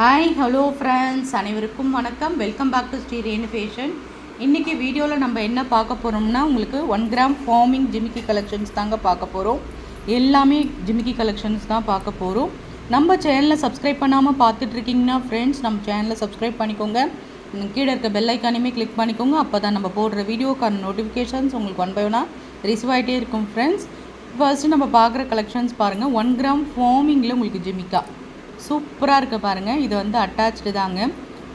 Hi hello friends, அனைவருக்கும் வணக்கம். Welcome back to Sri Renu fashion. இன்றைக்கி வீடியோவில் நம்ம என்ன பார்க்க போகிறோம்னா, உங்களுக்கு 1 கிராம் ஃபார்மிங் ஜிமிக்கி கலெக்ஷன்ஸ் தாங்க பார்க்க போகிறோம். எல்லாமே ஜிமிக்கி கலெக்ஷன்ஸ் தான் பார்க்க போகிறோம். நம்ம சேனலை சப்ஸ்கிரைப் பண்ணாமல் பார்த்துட்ருக்கீங்கன்னா ஃப்ரெண்ட்ஸ், நம்ம சேனலை சப்ஸ்கிரைப் பண்ணிக்கோங்க. கீழே இருக்க பெல் ஐக்கானையுமே கிளிக் பண்ணிக்கோங்க. அப்போ தான் நம்ம போடுற வீடியோக்கான நோட்டிஃபிகேஷன்ஸ் உங்களுக்கு 1 by 1 ரிசீவ் ஆகிட்டே இருக்கும் ஃப்ரெண்ட்ஸ். ஃபர்ஸ்ட்டு நம்ம பார்க்குற கலெக்ஷன்ஸ் பாருங்கள். 1 கிராம் ஃபார்மிங்கில் உங்களுக்கு ஜிமிக்கா சூப்பராக இருக்க பாருங்கள். இது வந்து அட்டாச்சு தாங்க.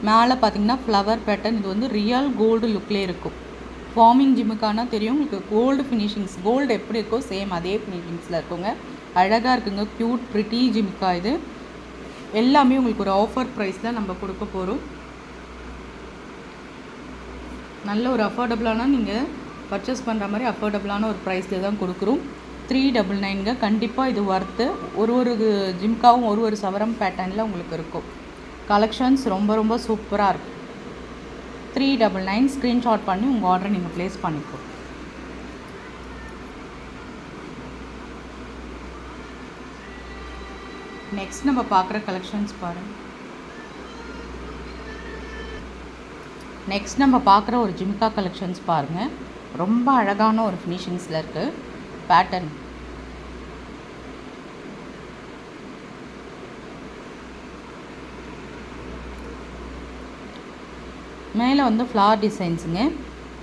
மேலே பார்த்தீங்கன்னா ஃப்ளவர் பேட்டர்ன். இது வந்து ரியல் கோல்டு லுக்லேயே இருக்கும். ஃபார்மிங் ஜிம்முக்கானா தெரியும் உங்களுக்கு. கோல்டு ஃபினிஷிங்ஸ், கோல்டு எப்படி இருக்கோ சேம் அதே ஃபினிஷிங்ஸில் இருக்குங்க. அழகாக இருக்குங்க. க்யூட் ப்ரிட்டி ஜிம்முக்கா இது. எல்லாமே உங்களுக்கு ஒரு ஆஃபர் ப்ரைஸில் நம்ம கொடுக்க போகிறோம். நல்ல ஒரு அஃபோர்டபுளான நீங்கள் பர்ச்சேஸ் பண்ணுற மாதிரி அஃபோர்டபுளான ஒரு ப்ரைஸில் தான் கொடுக்குறோம். 399ங்க. கண்டிப்பாக இது ஒர்த்து. ஒரு ஜிம்காவும் ஒரு சவரம் பேட்டர்னில் உங்களுக்கு இருக்கும். கலெக்ஷன்ஸ் ரொம்ப சூப்பராக இருக்கும். 399 ஸ்க்ரீன்ஷாட் பண்ணி உங்கள் ஆர்டரை நீங்கள் ப்ளேஸ் பண்ணிக்கோ. நெக்ஸ்ட் நம்ம பார்க்குற கலெக்ஷன்ஸ் பாருங்கள். நெக்ஸ்ட் நம்ம பார்க்குற ஒரு ஜிமிக்கா கலெக்ஷன்ஸ் பாருங்கள். ரொம்ப அழகான ஒரு ஃபினிஷிங்ஸில் இருக்குது பேட்டர்ன். மேலே வந்து ஃப்ளார் டிசைன்ஸுங்க.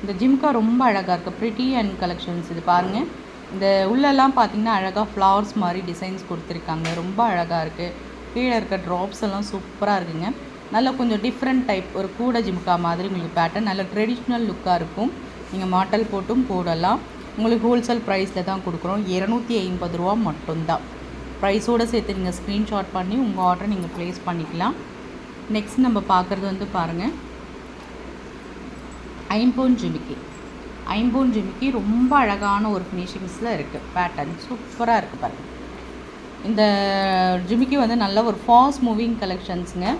இந்த ஜிம்கா ரொம்ப அழகாக இருக்குது. Pretty and collections. இது பாருங்கள். இந்த உள்ளெல்லாம் பார்த்திங்கன்னா அழகாக ஃப்ளவர்ஸ் மாதிரி டிசைன்ஸ் கொடுத்துருக்காங்க. ரொம்ப அழகாக இருக்குது. கீழே இருக்க ட்ராப்ஸ் எல்லாம் சூப்பராக இருக்குங்க. நல்லா கொஞ்சம் டிஃப்ரெண்ட் டைப் ஒரு கூட ஜிம்கா மாதிரி உங்களுக்கு பேட்டர்ன். நல்ல ட்ரெடிஷ்னல் லுக்காக இருக்கும். நீங்கள் மாட்டல் போட்டும் போடலாம். உங்களுக்கு ஹோல்சேல் ப்ரைஸில் தான் கொடுக்குறோம். 250 ரூபா மட்டும்தான். ப்ரைஸோடு சேர்த்து நீங்கள் ஸ்க்ரீன்ஷாட் பண்ணி உங்கள் ஆர்டரை நீங்கள் ப்ளேஸ் பண்ணிக்கலாம். நெக்ஸ்ட் நம்ம பார்க்குறது வந்து பாருங்கள், ஐம்பொன் ஜிமிக்கி. ஐம்பொன் ஜிமிக்கி ரொம்ப அழகான ஒரு ஃபினிஷிங்ஸில் இருக்குது. பேட்டர்ன் சூப்பராக இருக்குது பாருங்கள். இந்த ஜிமிக்கி வந்து நல்ல ஒரு ஃபாஸ்ட் மூவிங் கலெக்ஷன்ஸுங்க.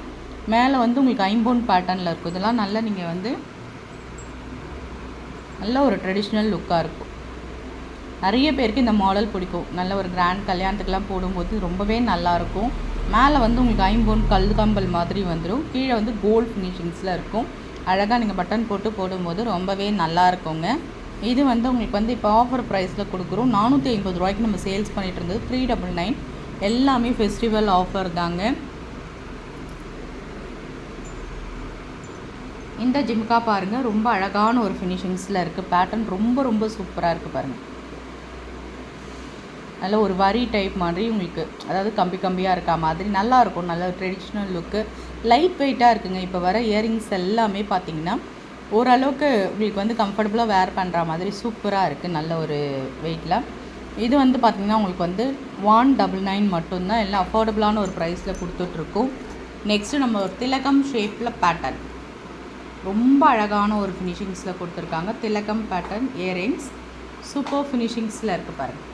மேலே வந்து உங்களுக்கு ஐம்பொன் பேட்டர்னில் இருக்கும். இதெல்லாம் நல்லா நீங்கள் வந்து நல்ல ஒரு ட்ரெடிஷ்னல் லுக்காக இருக்கும். நிறைய பேருக்கு இந்த மாடல் பிடிக்கும். நல்ல ஒரு கிராண்ட் கல்யாணத்துக்கெலாம் போடும்போது ரொம்பவே நல்லாயிருக்கும். மேலே வந்து உங்களுக்கு ஐம்பொன் கல் கம்பல் மாதிரி வந்துடும். கீழே வந்து கோல்டு ஃபினிஷிங்ஸில் இருக்கும். அழகாக நீங்கள் பட்டன் போட்டு போடும்போது ரொம்பவே நல்லா இருக்குங்க. இது வந்து உங்களுக்கு வந்து இப்போ ஆஃபர் ப்ரைஸில் கொடுக்குறோம். 450 ரூபாய்க்கு நம்ம சேல்ஸ் பண்ணிகிட்டு இருந்தது 399. எல்லாமே ஃபெஸ்டிவல் ஆஃபர் தாங்க. இந்த ஜிம்கா பாருங்கள். ரொம்ப அழகான ஒரு ஃபினிஷிங்ஸில் இருக்குது. பேட்டர்ன் ரொம்ப சூப்பராக இருக்குது பாருங்கள். நல்ல ஒரு வரி டைப் மாதிரி உங்களுக்கு, அதாவது கம்பியாக இருக்கா மாதிரி நல்லாயிருக்கும். நல்ல ட்ரெடிஷ்னல் லுக்கு. லைட் வெயிட்டாக இருக்குங்க. இப்போ வர இயரிங்ஸ் எல்லாமே பார்த்திங்கன்னா ஓரளவுக்கு உங்களுக்கு வந்து கம்ஃபர்டபுளாக வேர் பண்ணுற மாதிரி சூப்பராக இருக்குது. நல்ல ஒரு வெயிட்டில். இது வந்து பார்த்திங்கன்னா உங்களுக்கு வந்து 199 மட்டும்தான். எல்லாம் அஃபோர்டபுளான ஒரு ப்ரைஸில் கொடுத்துட்ருக்கோம். நெக்ஸ்ட்டு நம்ம ஒரு திலகம் ஷேப்பில் பேட்டர்ன். ரொம்ப அழகான ஒரு ஃபினிஷிங்ஸில் கொடுத்துருக்காங்க. திலகம் பேட்டர்ன் இயரிங்ஸ் சூப்பர் ஃபினிஷிங்ஸில் இருக்குது பாருங்கள்.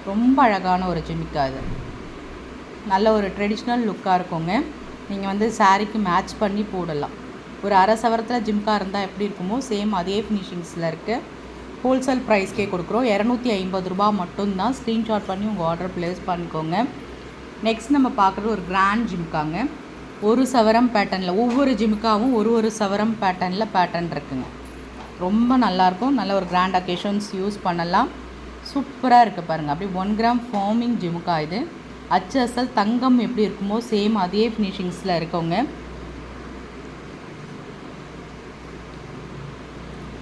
ரொம்ப அழகான ஒரு ஜிமிக்கா இது. நல்ல ஒரு ட்ரெடிஷ்னல் லுக்காக இருக்குங்க. நீங்கள் வந்து சாரீக்கு மேட்ச் பண்ணி போடலாம். ஒரு அரை சவரத்தில் ஜிம்கா இருந்தால் எப்படி இருக்குமோ சேம் அதே ஃபினிஷிங்ஸில் இருக்குது. ஹோல்சேல் ப்ரைஸ்க்கே கொடுக்குறோம். 250 ரூபா மட்டும்தான். ஸ்க்ரீன்ஷாட் பண்ணி உங்கள் ஆர்டர் ப்ளேஸ் பண்ணிக்கோங்க. நெக்ஸ்ட் நம்ம பார்க்குறது ஒரு கிராண்ட் ஜிம்காங்க. ஒரு சவரம் பேட்டர்னில். ஒவ்வொரு ஜிம்காவும் ஒரு சவரம் பேட்டர்னில் பேட்டர்ன் இருக்குங்க. ரொம்ப நல்லாயிருக்கும். நல்ல ஒரு கிராண்ட் அக்கேஷன்ஸ் யூஸ் பண்ணலாம். சூப்பராக இருக்குது பாருங்கள். அப்படியே 1 கிராம் ஃபார்மிங் ஜிமுக்கா இது. அச்சல் தங்கம் எப்படி இருக்குமோ சேம் அதே ஃபினிஷிங்ஸில் இருக்கவங்க.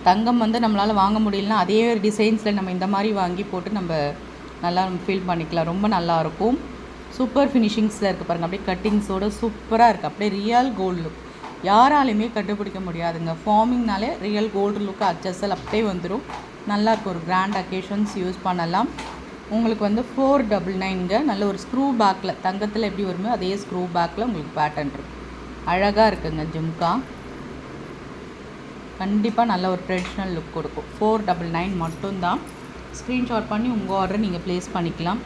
தங்கம் வந்து நம்மளால் வாங்க முடியலன்னா அதே டிசைன்ஸில் நம்ம இந்த மாதிரி வாங்கி போட்டு நம்ம நல்லா ஃபீல் பண்ணிக்கலாம். ரொம்ப நல்லாயிருக்கும். சூப்பர் ஃபினிஷிங்ஸில் இருக்குது பாருங்கள். அப்படியே கட்டிங்ஸோடு சூப்பராக இருக்குது. அப்படியே ரியல் கோல்டு லுக். யாராலையுமே கண்டுபிடிக்க முடியாதுங்க. ஃபார்மிங்னாலே ரியல் கோல்டு லுக்கு அச்சல் அப்படியே வந்துடும். நல்லாயிருக்கும். ஒரு கிராண்ட் அக்கேஷன்ஸ் யூஸ் பண்ணலாம். உங்களுக்கு வந்து 499ங்க. நல்ல ஒரு ஸ்க்ரூ பேக்கில் தங்கத்தில் எப்படி வருமோ அதே ஸ்க்ரூ பேக்கில் உங்களுக்கு பேட்டர்ன் இருக்கும். அழகாக இருக்குங்க ஜிம்கா. கண்டிப்பாக நல்ல ஒரு ட்ரெடிஷ்னல் லுக் கொடுக்கும். 499 மட்டும்தான். ஸ்க்ரீன்ஷாட் பண்ணி உங்கள் ஆர்டரை நீங்கள் ப்ளேஸ் பண்ணிக்கலாம்.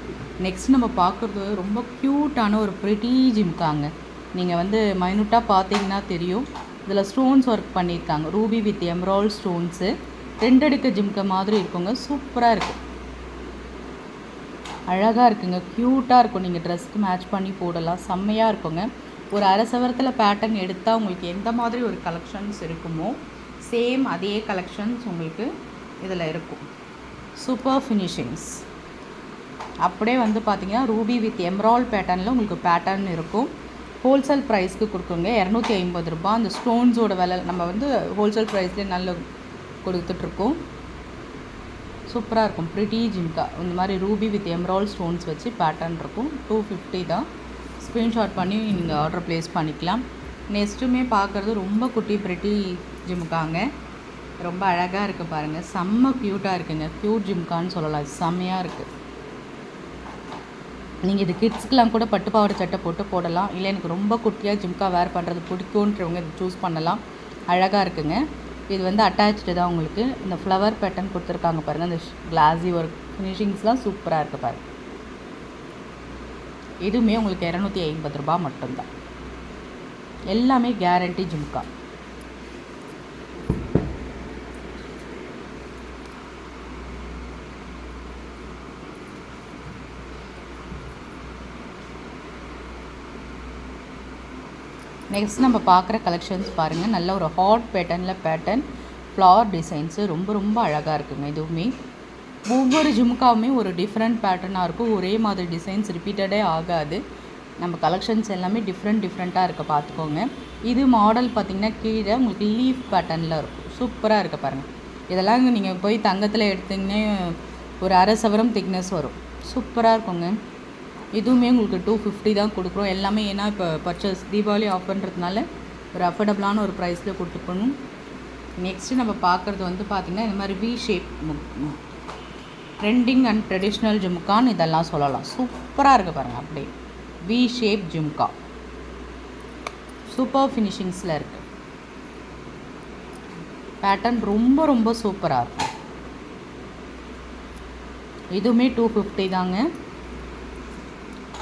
நெக்ஸ்ட் நம்ம பார்க்குறது ரொம்ப க்யூட்டான ஒரு ப்ரிட்டி ஜிம்காங்க. நீங்கள் வந்து மைனூட்டாக பார்த்தீங்கன்னா தெரியும். இதில் ஸ்டோன்ஸ் ஒர்க் பண்ணியிருக்காங்க. Ruby with emerald stones. 2 அடுக்கு ஜிம்கா மாதிரி இருக்குங்க. சூப்பராக இருக்குது. அழகாக இருக்குங்க, க்யூட்டாக இருக்கும். நீங்கள் ட்ரெஸ்க்கு மேட்ச் பண்ணி போடலாம், செம்மையாக இருக்குங்க. ஒரு அரை சவரத்தில் பேட்டர்ன் எடுத்தால் உங்களுக்கு எந்த மாதிரி ஒரு கலெக்ஷன்ஸ் இருக்குமோ சேம் அதே கலெக்ஷன்ஸ் உங்களுக்கு இதில் இருக்கும். Super finishings. அப்படியே வந்து பார்த்திங்கன்னா ரூபி வித் எம்ரால் பேட்டர்னில் உங்களுக்கு பேட்டர்ன் இருக்கும். ஹோல்சேல் ப்ரைஸ்க்கு கொடுக்குங்க, 250 ரூபா. அந்த ஸ்டோன்ஸோட விலை நம்ம வந்து ஹோல்சேல் ப்ரைஸ்லேயே நல்ல கொடுத்துட்ருக்கோம். சூப்பராக இருக்கும். ப்ரிட்டி ஜிம்கா இந்த மாதிரி ரூபி வித் எம்ரால் ஸ்டோன்ஸ் வச்சு பேட்டர்ன் இருக்கும். 250 தான். ஸ்க்ரீன்ஷாட் பண்ணி நீங்கள் ஆர்டர் ப்ளேஸ் பண்ணிக்கலாம். நெக்ஸ்ட்டுமே பார்க்குறது ரொம்ப குட்டி ப்ரிட்டி ஜிம்காங்க, ரொம்ப அழகாக இருக்குது பாருங்கள், செம்ம க்யூட்டாக இருக்குங்க. க்யூட் ஜிம்கான்னு சொல்லலாம், செம்மையாக இருக்குது. நீங்கள் இது கிட்ஸ்க்கெலாம் கூட பட்டு பாவாடை சட்டை போட்டு போடலாம். இல்லை எனக்கு ரொம்ப குட்டியாக ஜிம்கா வேர் பண்ணுறது பிடிக்குன்றவங்க இது சூஸ் பண்ணலாம். அழகாக இருக்குங்க. இது வந்து அட்டாச்சு தான் உங்களுக்கு. இந்த ஃப்ளவர் பேட்டர்ன் கொடுத்துருக்காங்க பாருங்கள், இந்த கிளாஸி ஒர்க் ஃபினிஷிங்ஸ்லாம் சூப்பராக இருக்குது பாருங்கள். இதுவுமே உங்களுக்கு 250 ரூபா மட்டும்தான். எல்லாமே கேரண்டி ஜிம்கா. நெக்ஸ்ட் நம்ம பார்க்குற கலெக்ஷன்ஸ் பாருங்கள். நல்ல ஒரு ஹாட் பேட்டர்ன் ஃப்ளவர் டிசைன்ஸு ரொம்ப அழகாக இருக்குங்க. இதுவுமே ஒவ்வொரு ஜிம்காவுமே ஒரு டிஃப்ரெண்ட் பேட்டர்னாக இருக்கும். ஒரே மாதிரி டிசைன்ஸ் ரிப்பீட்டடே ஆகாது. நம்ம கலெக்ஷன்ஸ் எல்லாமே டிஃப்ரெண்ட்டாக இருக்க பார்த்துக்கோங்க. இது மாடல் பார்த்திங்கன்னா கீழே உங்களுக்கு லீஃப் பேட்டர்னில் இருக்கும். சூப்பராக இருக்குது பாருங்கள். இதெல்லாம் நீங்கள் போய் தங்கத்தில் எடுத்திங்கன்னே ஒரு அரை சவரம் திக்னஸ் வரும். சூப்பராக இருக்குங்க. இதுவுமே உங்களுக்கு 250 தான் கொடுக்குறோம். எல்லாமே ஏன்னா இப்போ பர்ச்சேஸ் தீபாவளி ஆஃபர்ன்றதுனால ஒரு அஃபோர்டபுளான ஒரு ப்ரைஸில் கொடுத்துக்கணும். நெக்ஸ்ட்டு நம்ம பார்க்குறது வந்து பார்த்திங்கன்னா இந்த மாதிரி V shape trending and traditional ஜிம்கான்னு இதெல்லாம் சொல்லலாம். சூப்பராக இருக்குது பாருங்கள். அப்படியே வி ஷேப் ஜிம்கா சூப்பர் ஃபினிஷிங்ஸில் இருக்குது. பேட்டர்ன் ரொம்ப சூப்பராக இருக்கும். இதுவுமே 250 தாங்க.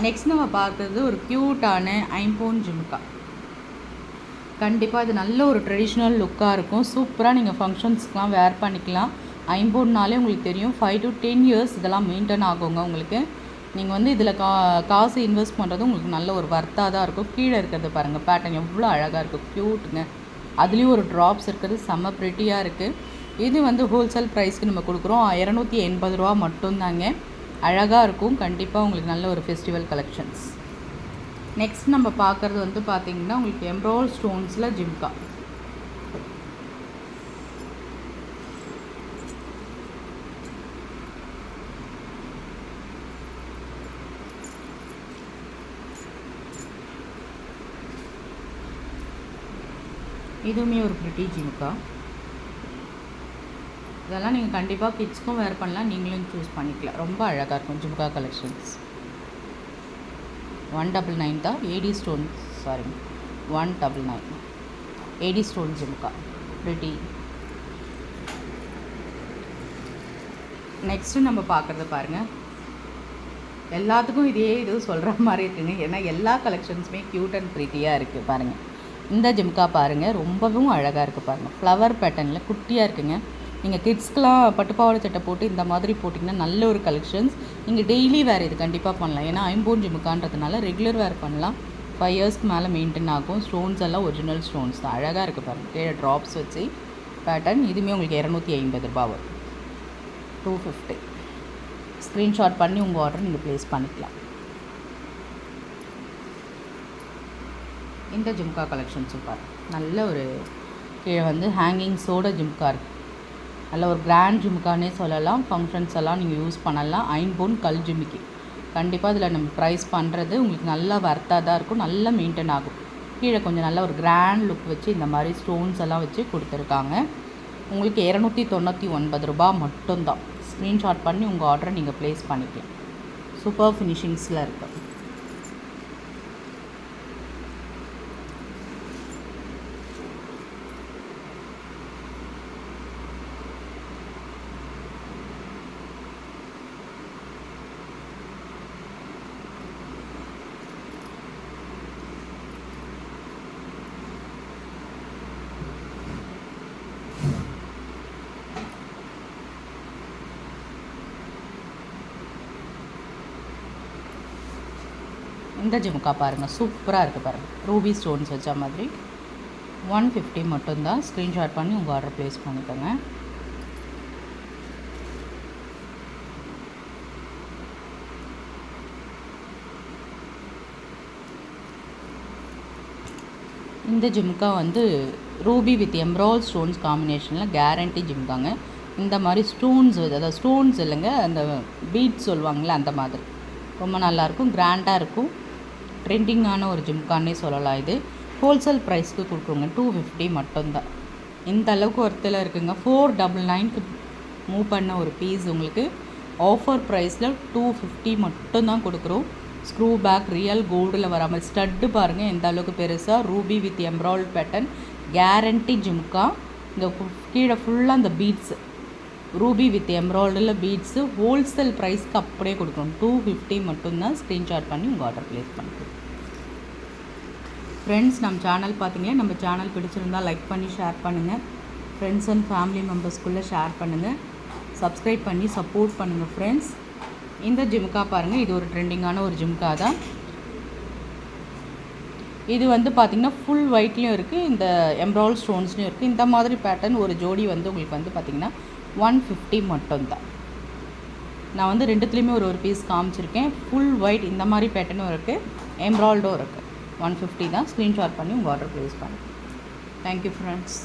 நெக்ஸ்ட் நம்ம பார்க்குறது ஒரு க்யூட்டான ஐம்பொன் ஜிம்கா. கண்டிப்பாக இது நல்ல ஒரு ட்ரெடிஷ்னல் லுக்காக இருக்கும். சூப்பராக நீங்கள் ஃபங்க்ஷன்ஸ்க்கெலாம் வேர் பண்ணிக்கலாம். ஐம்பொன்னாலே உங்களுக்கு தெரியும் 5 to 10 இயர்ஸ் இதெல்லாம் மெயின்டைன் ஆகுங்க உங்களுக்கு. நீங்கள் வந்து இதில் காசு இன்வெஸ்ட் பண்ணுறது உங்களுக்கு நல்ல ஒரு வர்த்தாக தான் இருக்கும். கீழே இருக்கிறது பாருங்கள், பேட்டர்ன் எவ்வளோ அழகாக இருக்கும், க்யூட்டுங்க. அதுலேயும் ஒரு ட்ராப்ஸ் இருக்கிறது செம்ம ப்ரிட்டியாக இருக்குது. இது வந்து ஹோல்சேல் ப்ரைஸ்க்கு நம்ம கொடுக்குறோம். 280 ரூபா மட்டும்தாங்க. அழகாக இருக்கும். கண்டிப்பாக உங்களுக்கு நல்ல ஒரு ஃபெஸ்டிவல் கலெக்ஷன்ஸ். நெக்ஸ்ட் நம்ம பார்க்குறது வந்து பார்த்திங்கன்னா உங்களுக்கு எம்ரால் ஸ்டோன்ஸில் ஜிம்கா. இதுவுமே ஒரு ப்ரிட்டி ஜிம்கா. இதெல்லாம் நீங்கள் கண்டிப்பாக கிட்ஸ்க்கும் வேர் பண்ணலாம், நீங்களும் சூஸ் பண்ணிக்கலாம். ரொம்ப அழகாக இருக்கும் ஜிம்கா கலெக்ஷன்ஸ். 199 தான். ஏடி ஸ்டோன் 199 ஏடி ஸ்டோன் ஜிம்கா ப்ரிட்டி. நெக்ஸ்ட்டு நம்ம பார்க்குறது பாருங்கள். எல்லாத்துக்கும் இது சொல்கிற மாதிரி இருக்குங்க. ஏன்னா எல்லா கலெக்ஷன்ஸுமே க்யூட் அண்ட் ப்ரிட்டியாக இருக்குது பாருங்கள். இந்த ஜிம்கா பாருங்கள், ரொம்பவும் அழகாக இருக்குது பாருங்கள். ஃப்ளவர் பேட்டர்னில் குட்டியாக இருக்குங்க. நீங்கள் கிட்ஸ்க்கெலாம் பட்டுப்பாவாடை சட்டை போட்டு இந்த மாதிரி போட்டிங்கன்னா நல்ல ஒரு கலெக்ஷன்ஸ். நீங்கள் டெய்லி வேர் இது கண்டிப்பாக பண்ணலாம். ஏன்னா ஐம்பொன் ஜிம்கான்றதுனால ரெகுலர் வேர் பண்ணலாம். 5 இயர்ஸ்க்கு மேலே மெயின்டைன் ஆகும். ஸ்டோன்ஸ் எல்லாம் ஒரிஜினல் ஸ்டோன்ஸ் தான். அழகாக இருக்குது பாருங்கள். கீழே ட்ராப்ஸ் வச்சு பேட்டர்ன். இதுவுமே உங்களுக்கு 250 ரூபா வரும். 250. ஸ்க்ரீன்ஷாட் பண்ணி உங்கள் ஆர்டர் நீங்கள் ப்ளேஸ் பண்ணிக்கலாம். இந்த ஜிம்கா கலெக்ஷன்ஸும் பாருங்கள். நல்ல ஒரு கீழே வந்து ஹேங்கிங்ஸோட ஜிம்கா இருக்குது. நல்ல ஒரு கிராண்ட் ஜிம்கானே சொல்லலாம். ஃபங்க்ஷன்ஸ் எல்லாம் நீங்கள் யூஸ் பண்ணலாம். ஐம்பொன் கல் ஜிமிக்கி. கண்டிப்பாக இதில் நம்ம ப்ரைஸ் பண்ணுறது உங்களுக்கு நல்லா வர்த்தாக தான் இருக்கும். நல்லா மெயின்டைன் ஆகும். கீழே கொஞ்சம் நல்ல ஒரு கிராண்ட் லுக் வச்சு இந்த மாதிரி ஸ்டோன்ஸ் எல்லாம் வச்சு கொடுத்துருக்காங்க. உங்களுக்கு 299 ரூபா மட்டும்தான். ஸ்க்ரீன்ஷாட் பண்ணி உங்கள் ஆர்டரை நீங்கள் ப்ளேஸ் பண்ணிக்கலாம். சூப்பர் ஃபினிஷிங்ஸில் இருக்குது. இந்த ஜிமுக்கா பாருங்கள், சூப்பராக இருக்குது பாருங்கள். ரூபி ஸ்டோன்ஸ் வச்ச மாதிரி 150 மட்டும்தான். ஸ்க்ரீன்ஷாட் பண்ணி உங்கள் ஆர்டர் ப்ளேஸ் பண்ணிக்கோங்க. இந்த ஜிமுக்கா வந்து ரூபி வித் எம்ராய்ட் ஸ்டோன்ஸ் காம்பினேஷனில் கேரண்டி ஜிமுக்காங்க. இந்த மாதிரி ஸ்டோன்ஸ், அதாவது ஸ்டோன்ஸ் இல்லைங்க, அந்த பீட்ஸ் சொல்லுவாங்கள்ல அந்த மாதிரி ரொம்ப நல்லாயிருக்கும், கிராண்டாக இருக்கும். ட்ரெண்டிங்கான ஒரு ஜிமுக்கானே சொல்லலாம். இது ஹோல்சேல் ப்ரைஸ்க்கு கொடுக்குறோங்க, 250 மட்டும்தான். இந்த அளவுக்கு ஒருத்தில் இருக்குங்க. 499க்கு மூவ் பண்ண ஒரு பீஸ் உங்களுக்கு ஆஃபர் ப்ரைஸில் 250 மட்டும்தான் கொடுக்குறோம். ஸ்க்ரூ பேக் ரியல் கோல்டில் வராமல் ஸ்டட்டு பாருங்கள் எந்த அளவுக்கு பெருசாக. Ruby with embroid pattern guarantee ஜிமுக்கா. இந்த கீழே ஃபுல்லாக அந்த பீட்ஸு ரூபி வித் எம்ராய்டில் பீட்ஸு ஹோல்சேல் ப்ரைஸ்க்கு அப்படியே கொடுக்கணும். 250 மட்டும்தான். ஸ்க்ரீன்ஷாட் பண்ணி உங்கள் ஆர்டர் ப்ளேஸ் பண்ணிக்கணும். ஃப்ரெண்ட்ஸ், நம்ம சேனல் பார்த்தீங்கன்னா நம்ம சேனல் பிடிச்சிருந்தால் லைக் பண்ணி ஷேர் பண்ணுங்கள். ஃப்ரெண்ட்ஸ் அண்ட் ஃபேமிலி மெம்பர்ஸ்குள்ளே ஷேர் பண்ணுங்கள். சப்ஸ்கிரைப் பண்ணி சப்போர்ட் பண்ணுங்கள் ஃப்ரெண்ட்ஸ். இந்த ஜிமுக்கா பாருங்கள், இது ஒரு ட்ரெண்டிங்கான ஒரு ஜிமுக்கா தான். இது வந்து பார்த்திங்கன்னா ஃபுல் ஒயிட்லேயும் இருக்குது, இந்த எம்ராய்ட் ஸ்டோன்ஸ்லேயும் இருக்குது. இந்த மாதிரி பேட்டர்ன் ஒரு ஜோடி வந்து உங்களுக்கு வந்து பார்த்திங்கன்னா 150 மட்டும்தான். நான் வந்து ரெண்டுத்துலேயுமே ஒரு பீஸ் காமிச்சிருக்கேன். ஃபுல் ஒயிட் இந்த மாதிரி பேட்டர்னும் இருக்குது, எம்ராய்டும் இருக்குது. 150 தான். ஸ்க்ரீன்ஷாட் பண்ணி உங்கள் ஆர்டர் ப்ளேஸ் பண்ணுங்கள். Thank you friends.